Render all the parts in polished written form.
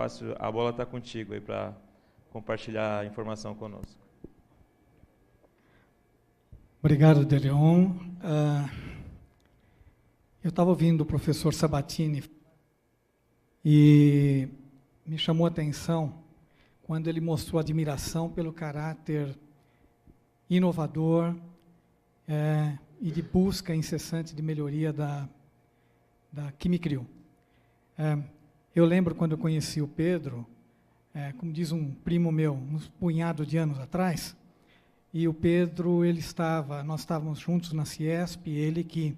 Bonifácio, a bola está contigo aí para compartilhar a informação conosco. Obrigado, Deleon. Eu estava ouvindo o professor Sabatini e me chamou a atenção quando ele mostrou admiração pelo caráter inovador e de busca incessante de melhoria da Quimicrio. Eu lembro quando eu conheci o Pedro, como diz um primo meu, uns punhado de anos atrás, e o Pedro, nós estávamos juntos na Ciesp, ele que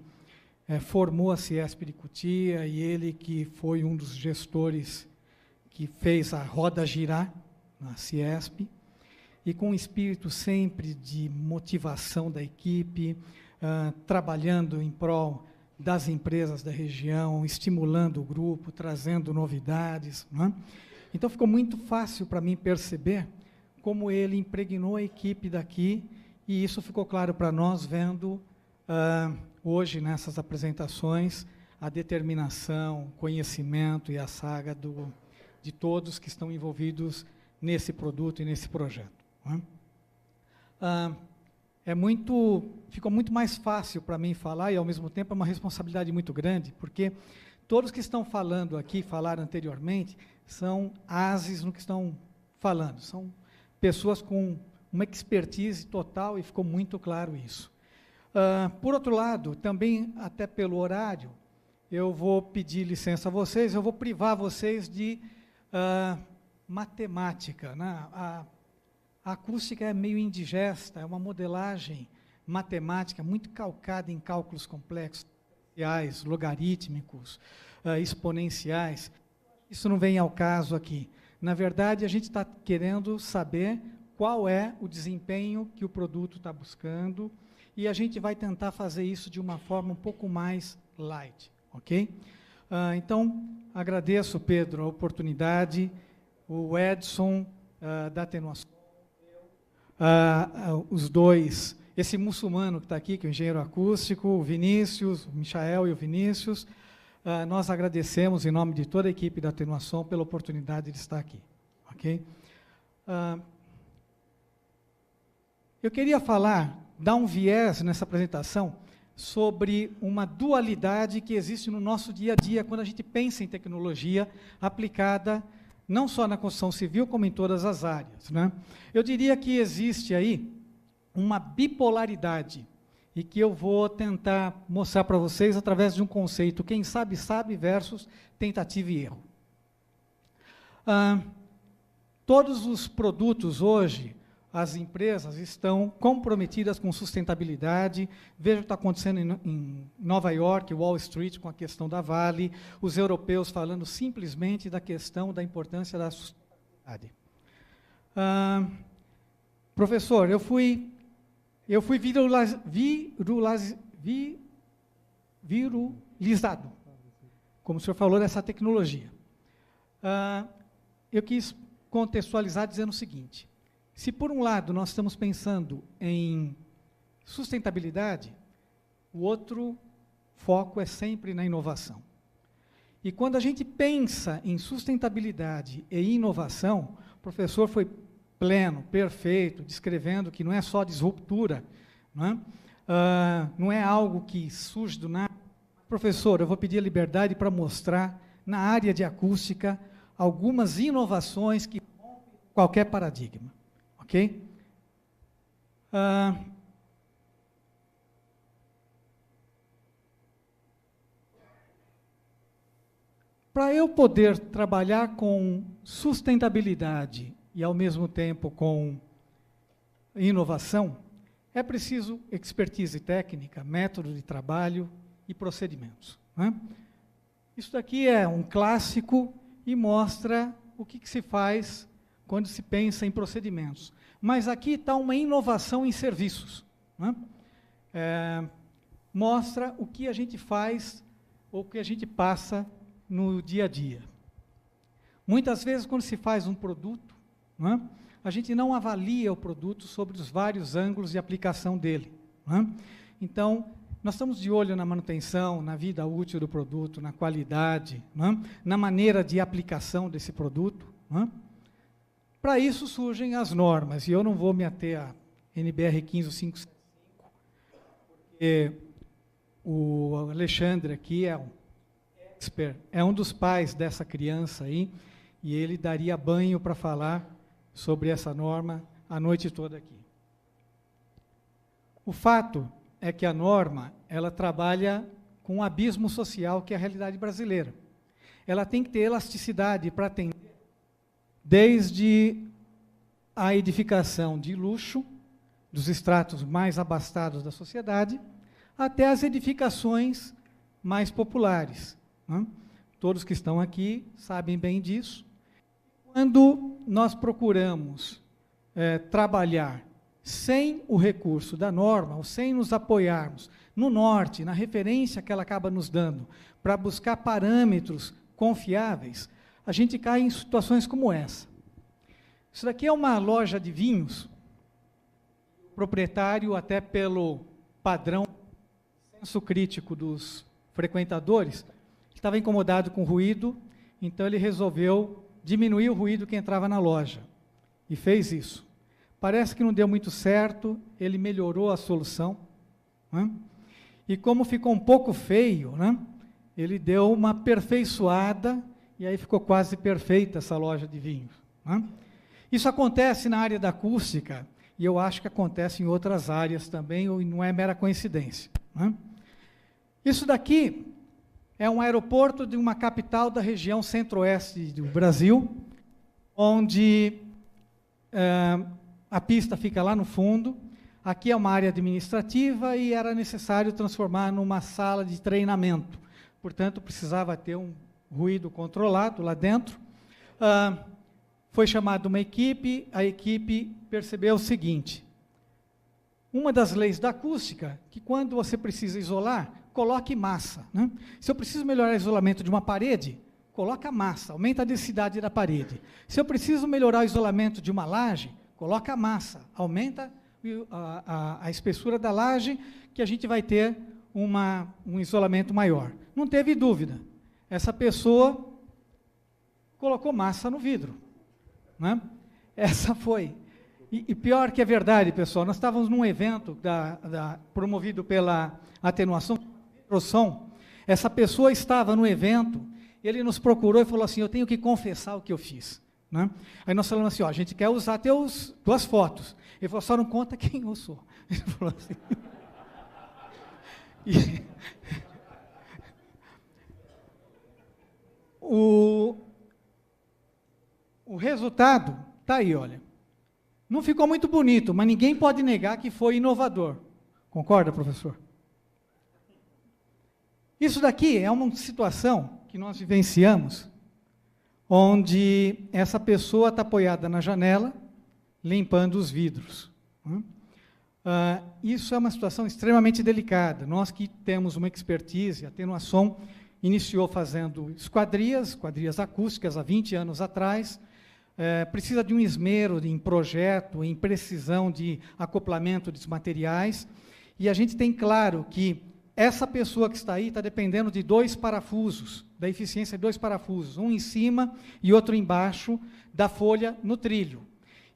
formou a Ciesp de Cotia, e ele que foi um dos gestores que fez a roda girar na Ciesp, e com um espírito sempre de motivação da equipe, trabalhando em prol das empresas da região, estimulando o grupo, trazendo novidades, né? Então, ficou muito fácil para mim perceber como ele impregnou a equipe daqui, e isso ficou claro para nós, vendo hoje, nessas apresentações, a determinação, conhecimento e a saga de todos que estão envolvidos nesse produto e nesse projeto, né? Ficou muito mais fácil para mim falar, e, ao mesmo tempo, é uma responsabilidade muito grande, porque todos que estão falando aqui, falaram anteriormente, são ases no que estão falando, são pessoas com uma expertise total, e ficou muito claro isso. Por outro lado, também, até pelo horário, eu vou pedir licença a vocês, eu vou privar vocês de matemática, né? A acústica é meio indigesta, é uma modelagem matemática muito calcada em cálculos complexos, logarítmicos, exponenciais. Isso não vem ao caso aqui. Na verdade, a gente está querendo saber qual é o desempenho que o produto está buscando, e a gente vai tentar fazer isso de uma forma um pouco mais light, ok? Então, agradeço, Pedro, a oportunidade, o Edson, da Atenuação, os dois, esse muçulmano que está aqui, que é o engenheiro acústico, o Vinícius, o Michael e o Vinícius, nós agradecemos, em nome de toda a equipe da Atenuação, pela oportunidade de estar aqui, ok? Eu queria dar um viés nessa apresentação sobre uma dualidade que existe no nosso dia a dia, quando a gente pensa em tecnologia aplicada não só na construção civil, como em todas as áreas, né? Eu diria que existe aí uma bipolaridade, e que eu vou tentar mostrar para vocês através de um conceito, quem sabe, sabe, versus tentativa e erro. Todos os produtos hoje, as empresas estão comprometidas com sustentabilidade. Veja o que está acontecendo em Nova York, Wall Street, com a questão da Vale, os europeus falando simplesmente da questão da importância da sustentabilidade. Professor, eu fui virulizado, como o senhor falou, dessa tecnologia. Eu quis contextualizar dizendo o seguinte: se, por um lado, nós estamos pensando em sustentabilidade, o outro foco é sempre na inovação. E quando a gente pensa em sustentabilidade e inovação, o professor foi pleno, perfeito, descrevendo que não é só disruptura, não é algo que surge do nada. Professor, eu vou pedir a liberdade para mostrar, na área de acústica, algumas inovações que rompem qualquer paradigma. Ok? Para eu poder trabalhar com sustentabilidade e, ao mesmo tempo, com inovação, é preciso expertise técnica, método de trabalho e procedimentos, né? Isso daqui é um clássico e mostra o que se faz quando se pensa em procedimentos. Mas aqui está uma inovação em serviços, né? Mostra o que a gente faz ou o que a gente passa no dia a dia. Muitas vezes, quando se faz um produto, né, a gente não avalia o produto sobre os vários ângulos de aplicação dele, né? Então, Nós estamos de olho na manutenção, na vida útil do produto, na qualidade, né? Na maneira de aplicação desse produto. Né? Para isso surgem as normas, e eu não vou me ater a NBR 15575, porque o Alexandre aqui é um expert, é um dos pais dessa criança aí, e ele daria banho para falar sobre essa norma a noite toda aqui. O fato é que a norma, ela trabalha com um abismo social que é a realidade brasileira. Ela tem que ter elasticidade para atender desde a edificação de luxo, dos estratos mais abastados da sociedade, até as edificações mais populares. Né? Todos que estão aqui sabem bem disso. Quando nós procuramos trabalhar sem o recurso da norma, ou sem nos apoiarmos no norte, na referência que ela acaba nos dando, para buscar parâmetros confiáveis, a gente cai em situações como essa. Isso daqui é uma loja de vinhos, o proprietário, até pelo padrão senso crítico dos frequentadores, estava incomodado com o ruído, então ele resolveu diminuir o ruído que entrava na loja, e fez isso. Parece que não deu muito certo, ele melhorou a solução, né? E como ficou um pouco feio, né? Ele deu uma aperfeiçoada, e aí ficou quase perfeita essa loja de vinhos. Né? Isso acontece na área da acústica, e eu acho que acontece em outras áreas também, e não é mera coincidência. Né? Isso daqui é um aeroporto de uma capital da região centro-oeste do Brasil, onde a pista fica lá no fundo, aqui é uma área administrativa e era necessário transformar numa sala de treinamento. Portanto, precisava ter um ruído controlado lá dentro. Foi chamada uma equipe, a equipe percebeu o seguinte: uma das leis da acústica, que quando você precisa isolar, coloque massa. Né? Se eu preciso melhorar o isolamento de uma parede, coloca massa, aumenta a densidade da parede. Se eu preciso melhorar o isolamento de uma laje, coloca massa, aumenta a espessura da laje, que a gente vai ter um isolamento maior. Não teve dúvida. Essa pessoa colocou massa no vidro. Né? Essa foi. E pior que é verdade, pessoal, nós estávamos num evento promovido pela Atenuação Som. Essa pessoa estava no evento, ele nos procurou e falou assim: eu tenho que confessar o que eu fiz. Né? Aí nós falamos assim: ó, a gente quer usar tuas fotos. Ele falou: só não conta quem eu sou. Ele falou assim. O resultado está aí, olha. Não ficou muito bonito, mas ninguém pode negar que foi inovador. Concorda, professor? Isso daqui é uma situação que nós vivenciamos, onde essa pessoa está apoiada na janela, limpando os vidros. Isso é uma situação extremamente delicada. Nós que temos uma expertise, a Atenuação iniciou fazendo esquadrias acústicas há 20 anos atrás, precisa de um esmero em projeto, em precisão de acoplamento dos materiais, e a gente tem claro que essa pessoa que está aí está dependendo de 2 parafusos, da eficiência de 2 parafusos, um em cima e outro embaixo da folha no trilho.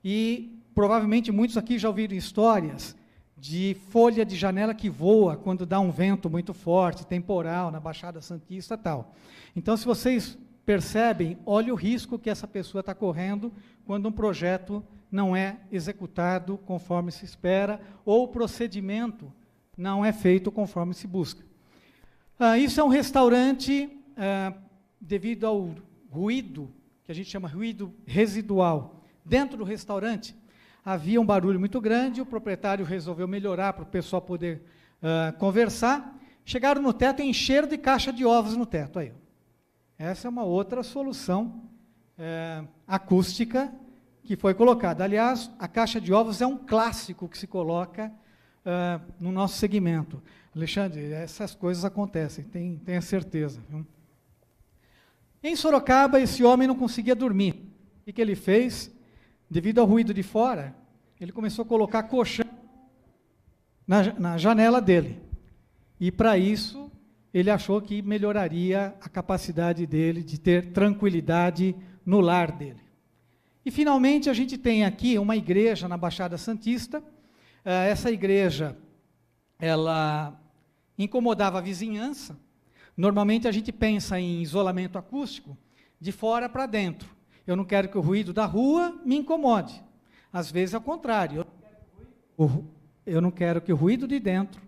E provavelmente muitos aqui já ouviram histórias de folha de janela que voa quando dá um vento muito forte, temporal, na Baixada Santista e tal. Então, se vocês percebem, olha o risco que essa pessoa está correndo quando um projeto não é executado conforme se espera, ou o procedimento não é feito conforme se busca. Isso é um restaurante, devido ao ruído, que a gente chama ruído residual. Dentro do restaurante, havia um barulho muito grande, o proprietário resolveu melhorar para o pessoal poder conversar. Chegaram no teto e encheram de caixa de ovos no teto. Aí. Essa é uma outra solução acústica que foi colocada. Aliás, a caixa de ovos é um clássico que se coloca no nosso segmento. Alexandre, essas coisas acontecem, tenha certeza. Viu? Em Sorocaba, esse homem não conseguia dormir. O que ele fez? Devido ao ruído de fora, ele começou a colocar colchão na janela dele. E, para isso, ele achou que melhoraria a capacidade dele de ter tranquilidade no lar dele. E, finalmente, a gente tem aqui uma igreja na Baixada Santista. Essa igreja, ela incomodava a vizinhança. Normalmente, a gente pensa em isolamento acústico de fora para dentro. Eu não quero que o ruído da rua me incomode. Às vezes, é o contrário. Eu não quero que o ruído de dentro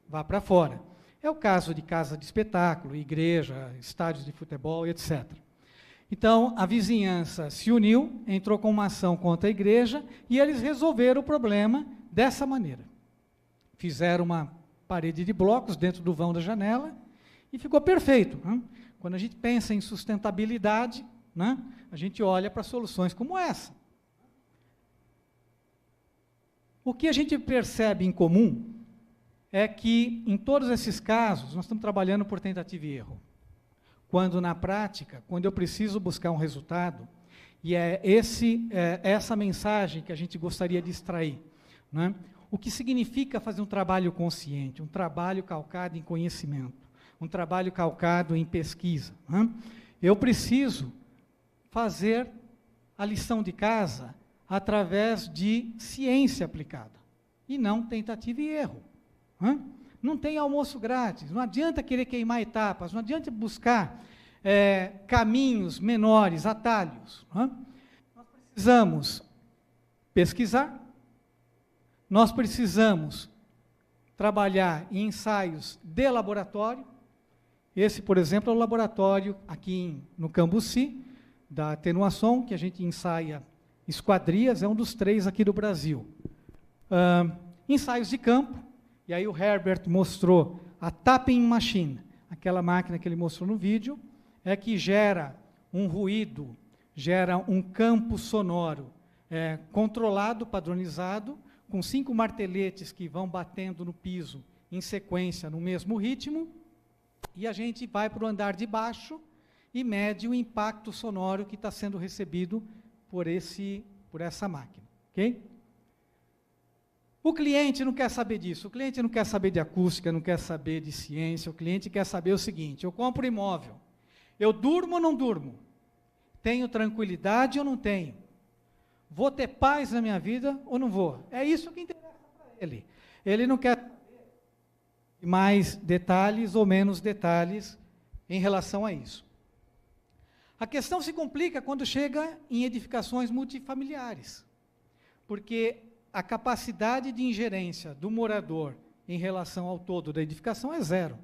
vá para fora. É o caso de casa de espetáculo, igreja, estádios de futebol, etc. Então, a vizinhança se uniu, entrou com uma ação contra a igreja, e eles resolveram o problema dessa maneira. Fizeram uma parede de blocos dentro do vão da janela, e ficou perfeito. Né? Quando a gente pensa em sustentabilidade, né, a gente olha para soluções como essa. O que a gente percebe em comum é que, em todos esses casos, nós estamos trabalhando por tentativa e erro. Quando, na prática, quando eu preciso buscar um resultado, e é essa mensagem que a gente gostaria de extrair. Né? O que significa fazer um trabalho consciente, um trabalho calcado em conhecimento, um trabalho calcado em pesquisa. Né? Eu preciso fazer a lição de casa através de ciência aplicada, e não tentativa e erro. Não tem almoço grátis, não adianta querer queimar etapas, não adianta buscar caminhos menores, atalhos. Nós precisamos pesquisar, nós precisamos trabalhar em ensaios de laboratório. Esse, por exemplo, é o laboratório aqui no Cambuci, da atenuação, que a gente ensaia esquadrias, é um dos 3 aqui do Brasil. Ensaios de campo, e aí o Herbert mostrou a tapping machine, aquela máquina que ele mostrou no vídeo, que gera um ruído, gera um campo sonoro controlado, padronizado, com 5 marteletes que vão batendo no piso em sequência, no mesmo ritmo, e a gente vai para o andar de baixo e mede o impacto sonoro que está sendo recebido por essa máquina. Ok? O cliente não quer saber disso, o cliente não quer saber de acústica, não quer saber de ciência, o cliente quer saber o seguinte: eu compro imóvel, eu durmo ou não durmo? Tenho tranquilidade ou não tenho? Vou ter paz na minha vida ou não vou? É isso que interessa para ele. Ele não quer saber mais detalhes ou menos detalhes em relação a isso. A questão se complica quando chega em edificações multifamiliares, porque a capacidade de ingerência do morador em relação ao todo da edificação é 0.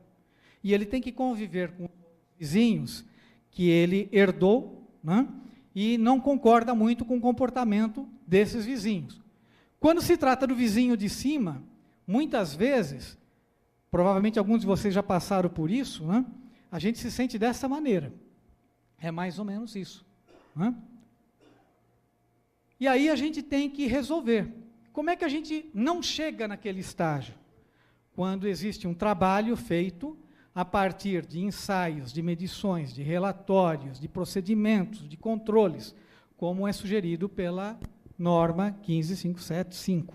E ele tem que conviver com vizinhos que ele herdou, né, e não concorda muito com o comportamento desses vizinhos. Quando se trata do vizinho de cima, muitas vezes, provavelmente alguns de vocês já passaram por isso, né, a gente se sente dessa maneira. É mais ou menos isso. Né? E aí a gente tem que resolver. Como é que a gente não chega naquele estágio? Quando existe um trabalho feito a partir de ensaios, de medições, de relatórios, de procedimentos, de controles, como é sugerido pela norma 15575.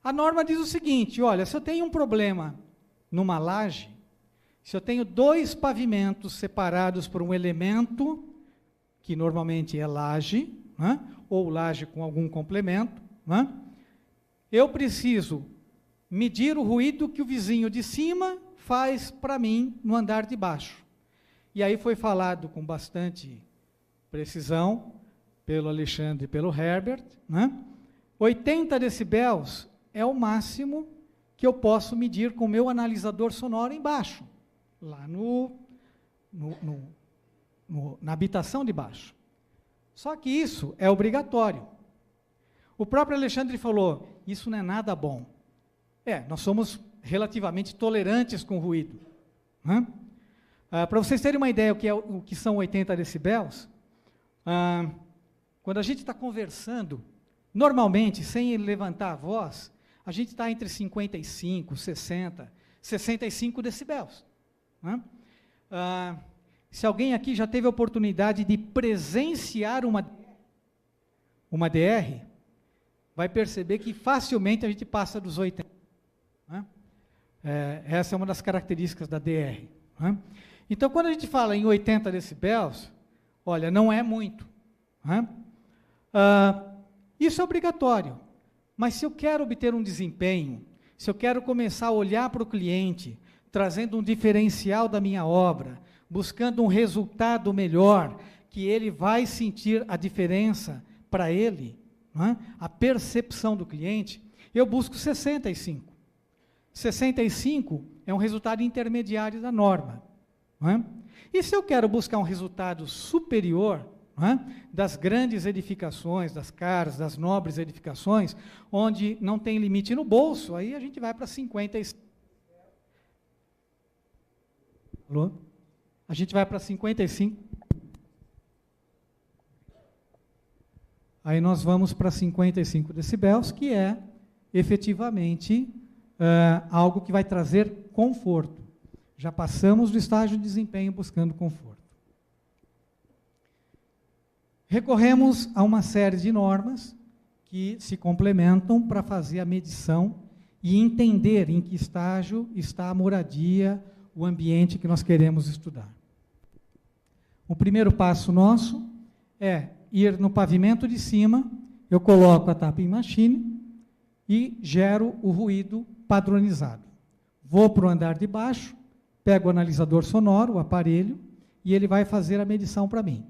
A norma diz o seguinte: olha, se eu tenho um problema numa laje, se eu tenho 2 pavimentos separados por um elemento, que normalmente é laje, né, ou laje com algum complemento, né, eu preciso medir o ruído que o vizinho de cima faz para mim no andar de baixo. E aí foi falado com bastante precisão pelo Alexandre e pelo Herbert, né, 80 decibéis é o máximo que eu posso medir com o meu analisador sonoro embaixo, lá na habitação de baixo. Só que isso é obrigatório. O próprio Alexandre falou, isso não é nada bom. Nós somos relativamente tolerantes com o ruído. Né? Para vocês terem uma ideia o que são 80 decibéis, quando a gente está conversando, normalmente, sem levantar a voz, a gente está entre 55, 60, 65 decibéis. Né? Se alguém aqui já teve a oportunidade de presenciar uma DR, vai perceber que facilmente a gente passa dos 80. Né? Essa é uma das características da DR. Né? Então, quando a gente fala em 80 decibéis, olha, não é muito. Né? Isso é obrigatório. Mas se eu quero obter um desempenho, se eu quero começar a olhar para o cliente, trazendo um diferencial da minha obra, buscando um resultado melhor, que ele vai sentir a diferença para ele, né? A percepção do cliente, eu busco 65. 65 é um resultado intermediário da norma. Né? E se eu quero buscar um resultado superior, né, das grandes edificações, das caras, das nobres edificações, onde não tem limite no bolso, aí a gente vai para 55. Alô? A gente vai para 55. Aí nós vamos para 55 decibéis, que é efetivamente algo que vai trazer conforto. Já passamos do estágio de desempenho buscando conforto. Recorremos a uma série de normas que se complementam para fazer a medição e entender em que estágio está a moradia, o ambiente que nós queremos estudar. O primeiro passo nosso é ir no pavimento de cima, eu coloco a tapping machine e gero o ruído padronizado. Vou para o andar de baixo, pego o analisador sonoro, o aparelho, e ele vai fazer a medição para mim.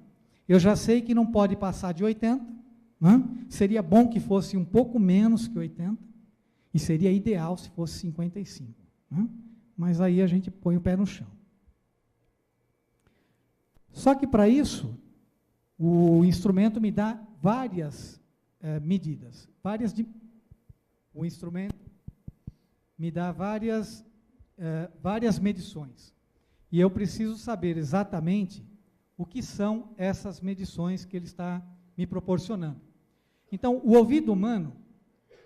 Eu já sei que não pode passar de 80, né? Seria bom que fosse um pouco menos que 80, e seria ideal se fosse 55. Né? Mas aí a gente põe o pé no chão. Só que para isso, o instrumento me dá várias medidas. O instrumento me dá várias medições. E eu preciso saber exatamente o que são essas medições que ele está me proporcionando. Então, o ouvido humano,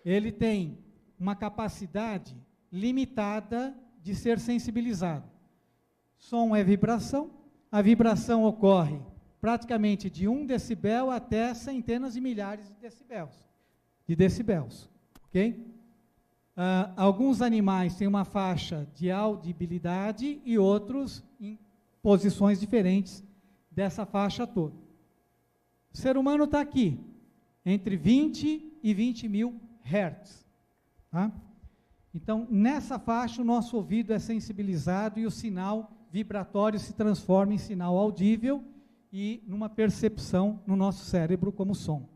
ele tem uma capacidade limitada de ser sensibilizado. Som é vibração, a vibração ocorre praticamente de 1 decibel até centenas de milhares de decibéis, ok? Alguns animais têm uma faixa de audibilidade e outros em posições diferentes dessa faixa toda. O ser humano está aqui, entre 20 e 20 mil hertz. Tá? Então, nessa faixa, o nosso ouvido é sensibilizado e o sinal vibratório se transforma em sinal audível e numa percepção no nosso cérebro como som.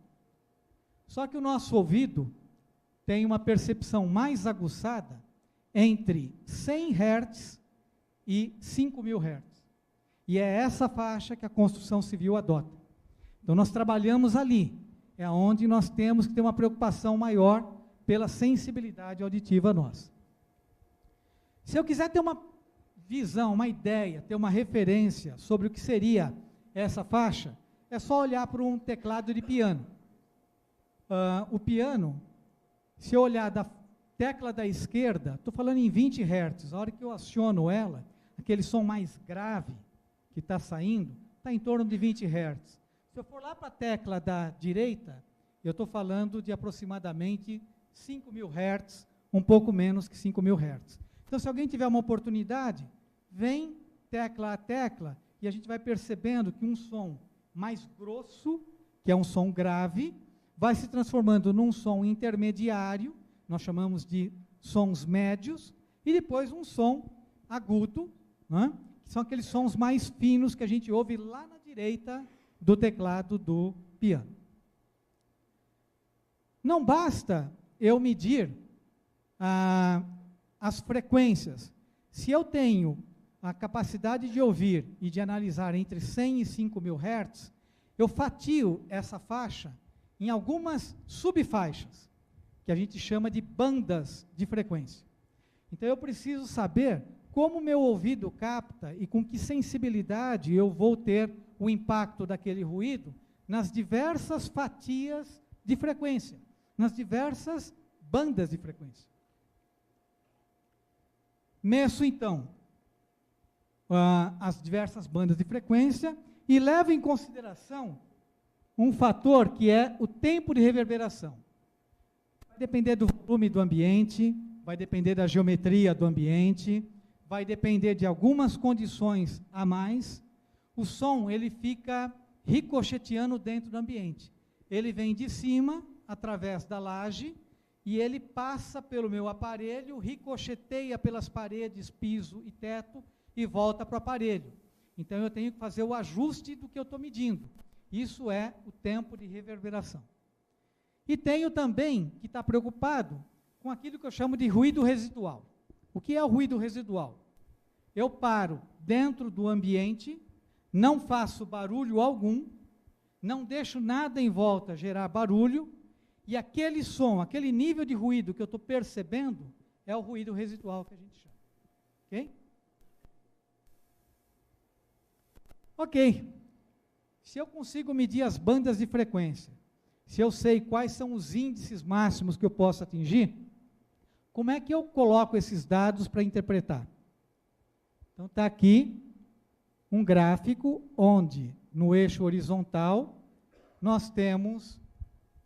Só que o nosso ouvido tem uma percepção mais aguçada entre 100 Hz e 5.000 Hz. E é essa faixa que a construção civil adota. Então, nós trabalhamos ali. É onde nós temos que ter uma preocupação maior pela sensibilidade auditiva nossa. Se eu quiser ter uma visão, uma ideia, ter uma referência sobre o que seria essa faixa, é só olhar para um teclado de piano. O piano, se eu olhar da tecla da esquerda, estou falando em 20 Hz, a hora que eu aciono ela, aquele som mais grave que está saindo, está em torno de 20 Hz. Se eu for lá para a tecla da direita, eu estou falando de aproximadamente 5.000 Hz, um pouco menos que 5.000 Hz. Então, se alguém tiver uma oportunidade, vem tecla a tecla, e a gente vai percebendo que um som mais grosso, que é um som grave, vai se transformando num som intermediário, nós chamamos de sons médios, e depois um som agudo, né, que são aqueles sons mais finos que a gente ouve lá na direita do teclado do piano. Não basta eu medir as frequências. Se eu tenho a capacidade de ouvir e de analisar entre 100 e 5.000 Hz, eu fatio essa faixa em algumas subfaixas, que a gente chama de bandas de frequência. Então, eu preciso saber como o meu ouvido capta e com que sensibilidade eu vou ter o impacto daquele ruído nas diversas fatias de frequência, nas diversas bandas de frequência. Meço, então, as diversas bandas de frequência e levo em consideração um fator que é o tempo de reverberação. Vai depender do volume do ambiente, vai depender da geometria do ambiente, vai depender de algumas condições a mais. O som, ele fica ricocheteando dentro do ambiente. Ele vem de cima, através da laje, e ele passa pelo meu aparelho, ricocheteia pelas paredes, piso e teto, e volta para o aparelho. Então, eu tenho que fazer o ajuste do que eu estou medindo. Isso é o tempo de reverberação. E tenho também que estar preocupado com aquilo que eu chamo de ruído residual. O que é o ruído residual? Eu paro dentro do ambiente, não faço barulho algum, não deixo nada em volta gerar barulho, e aquele som, aquele nível de ruído que eu estou percebendo, é o ruído residual que a gente chama. Ok? Ok. Se eu consigo medir as bandas de frequência, se eu sei quais são os índices máximos que eu posso atingir, como é que eu coloco esses dados para interpretar? Então, está aqui um gráfico onde, no eixo horizontal, nós temos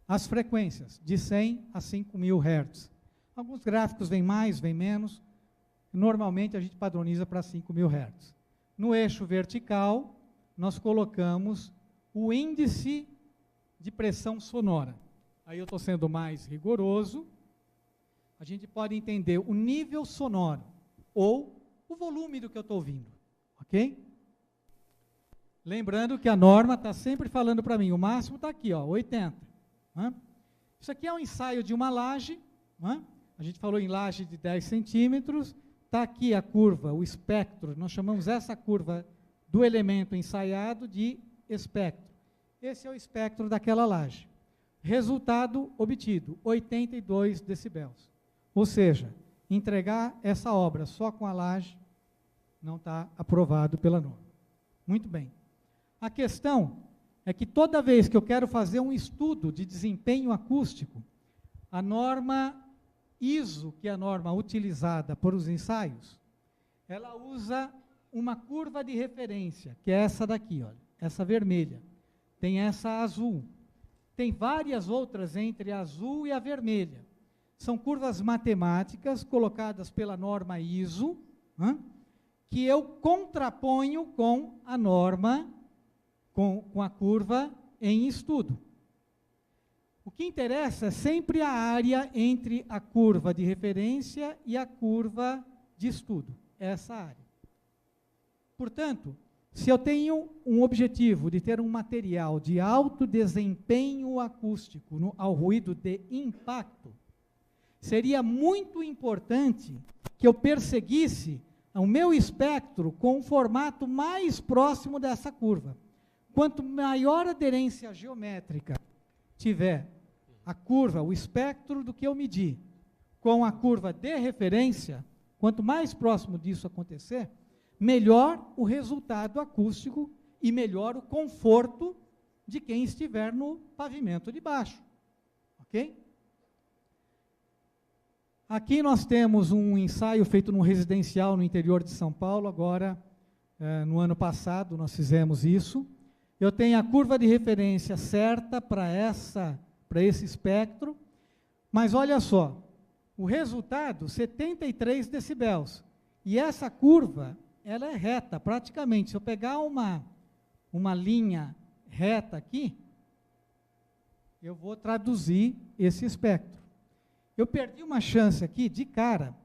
as frequências, de 100 a 5.000 Hz. Alguns gráficos vêm mais, vêm menos. Normalmente, a gente padroniza para 5.000 Hz. No eixo vertical, nós colocamos o índice de pressão sonora. Aí eu estou sendo mais rigoroso. A gente pode entender o nível sonoro, ou o volume do que eu estou ouvindo. Ok? Lembrando que a norma está sempre falando para mim, o máximo está aqui, ó, 80. Isso aqui é um ensaio de uma laje, a gente falou em laje de 10 centímetros, está aqui a curva, o espectro, nós chamamos essa curva do elemento ensaiado de espectro. Esse é o espectro daquela laje. Resultado obtido, 82 decibéis. Ou seja, entregar essa obra só com a laje não está aprovado pela norma. Muito bem. A questão é que toda vez que eu quero fazer um estudo de desempenho acústico, a norma ISO, que é a norma utilizada por os ensaios, ela usa uma curva de referência, que é essa daqui, olha, essa vermelha. Tem essa azul. Tem várias outras entre a azul e a vermelha. São curvas matemáticas colocadas pela norma ISO, que eu contraponho com a norma, com a curva em estudo. O que interessa é sempre a área entre a curva de referência e a curva de estudo, essa área. Portanto, se eu tenho um objetivo de ter um material de alto desempenho acústico ao ruído de impacto, seria muito importante que eu perseguisse o meu espectro com um formato mais próximo dessa curva. Quanto maior aderência geométrica tiver a curva, o espectro do que eu medi, com a curva de referência, quanto mais próximo disso acontecer, melhor o resultado acústico e melhor o conforto de quem estiver no pavimento de baixo. Ok? Aqui nós temos um ensaio feito num residencial no interior de São Paulo, agora, no ano passado, nós fizemos isso. Eu tenho a curva de referência certa para esse espectro, mas olha só, o resultado, 73 decibéis. E essa curva, ela é reta, praticamente. Se eu pegar uma linha reta aqui, eu vou traduzir esse espectro. Eu perdi uma chance aqui, de cara,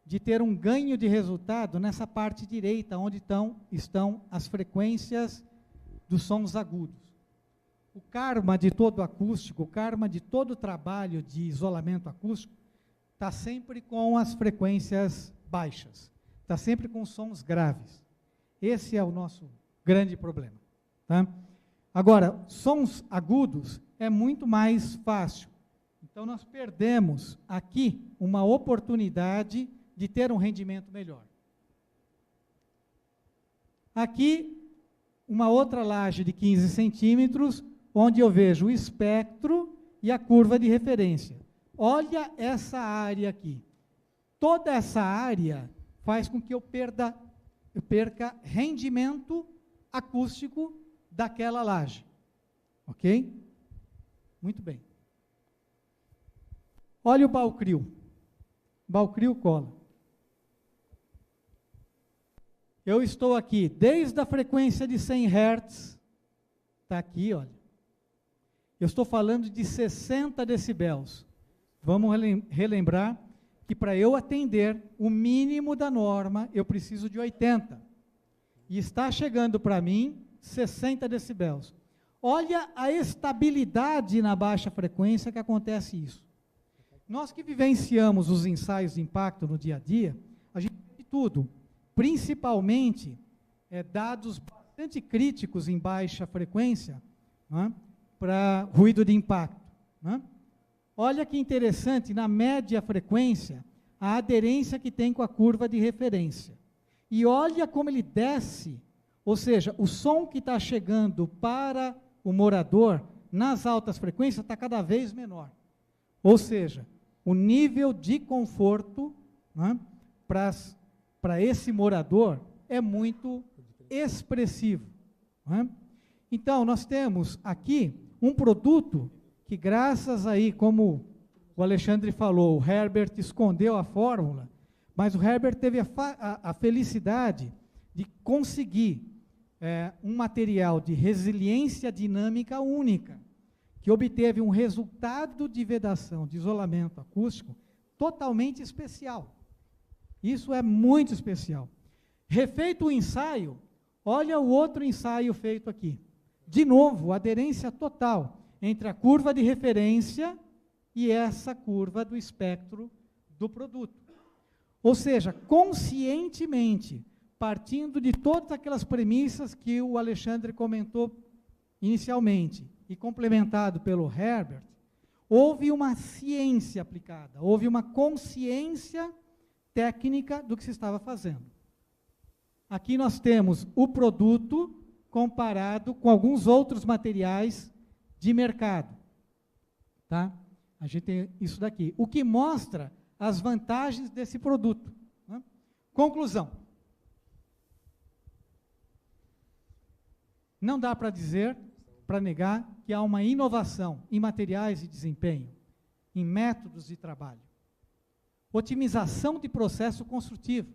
de ter um ganho de resultado nessa parte direita, onde estão as frequências dos sons agudos. O karma de todo acústico, o karma de todo trabalho de isolamento acústico, está sempre com as frequências baixas, está sempre com sons graves. Esse é o nosso grande problema. Tá? Agora, sons agudos é muito mais fácil. Então, nós perdemos aqui uma oportunidade de ter um rendimento melhor. Aqui, uma outra laje de 15 centímetros, onde eu vejo o espectro e a curva de referência. Olha essa área aqui. Toda essa área faz com que eu perca rendimento acústico daquela laje. Ok? Muito bem. Olha o Balcrio. Balcrio cola. Eu estou aqui, desde a frequência de 100 Hz, está aqui, olha. Eu estou falando de 60 decibéis. Vamos relembrar que para eu atender o mínimo da norma, eu preciso de 80. E está chegando para mim 60 decibéis. Olha a estabilidade na baixa frequência que acontece isso. Nós que vivenciamos os ensaios de impacto no dia a dia, a gente vê tudo, principalmente dados bastante críticos em baixa frequência, né, para ruído de impacto. Né? Olha que interessante, na média frequência, a aderência que tem com a curva de referência. E olha como ele desce, ou seja, o som que está chegando para o morador nas altas frequências está cada vez menor. Ou seja, o nível de conforto, né, para esse morador é muito expressivo. Né? Então, nós temos aqui um produto que, graças aí, como o Alexandre falou, o Herbert escondeu a fórmula, mas o Herbert teve a felicidade de conseguir um material de resiliência dinâmica única, que obteve um resultado de vedação, de isolamento acústico, totalmente especial. Isso é muito especial. Refeito o ensaio, olha o outro ensaio feito aqui. De novo, aderência total entre a curva de referência e essa curva do espectro do produto. Ou seja, conscientemente, partindo de todas aquelas premissas que o Alexandre comentou inicialmente, e complementado pelo Herbert, houve uma ciência aplicada, houve uma consciência técnica do que se estava fazendo. Aqui nós temos o produto comparado com alguns outros materiais de mercado. Tá? A gente tem isso daqui. O que mostra as vantagens desse produto. Né? Conclusão. Não dá para dizer, para negar, que há uma inovação em materiais de desempenho, em métodos de trabalho. Otimização de processo construtivo.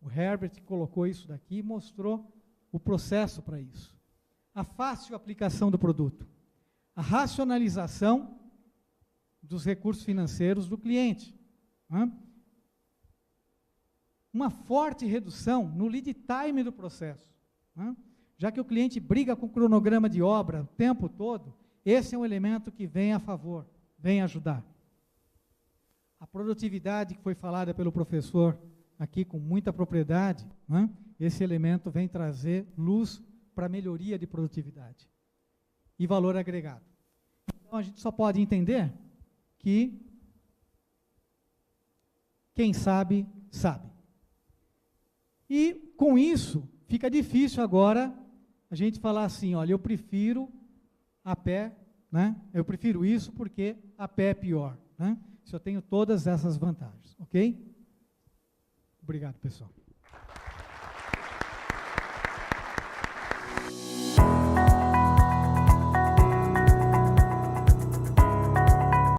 O Herbert colocou isso daqui e mostrou o processo para isso. A fácil aplicação do produto. A racionalização dos recursos financeiros do cliente. Né? Uma forte redução no lead time do processo. Né? Já que o cliente briga com o cronograma de obra o tempo todo, esse é um elemento que vem a favor, vem ajudar. A produtividade que foi falada pelo professor aqui com muita propriedade, né? Esse elemento vem trazer luz para a melhoria de produtividade e valor agregado. Então, a gente só pode entender que quem sabe, sabe. E, com isso, fica difícil agora a gente falar assim, olha, eu prefiro a pé, né? Eu prefiro isso porque a pé é pior, né? Se eu tenho todas essas vantagens, ok? Obrigado, pessoal.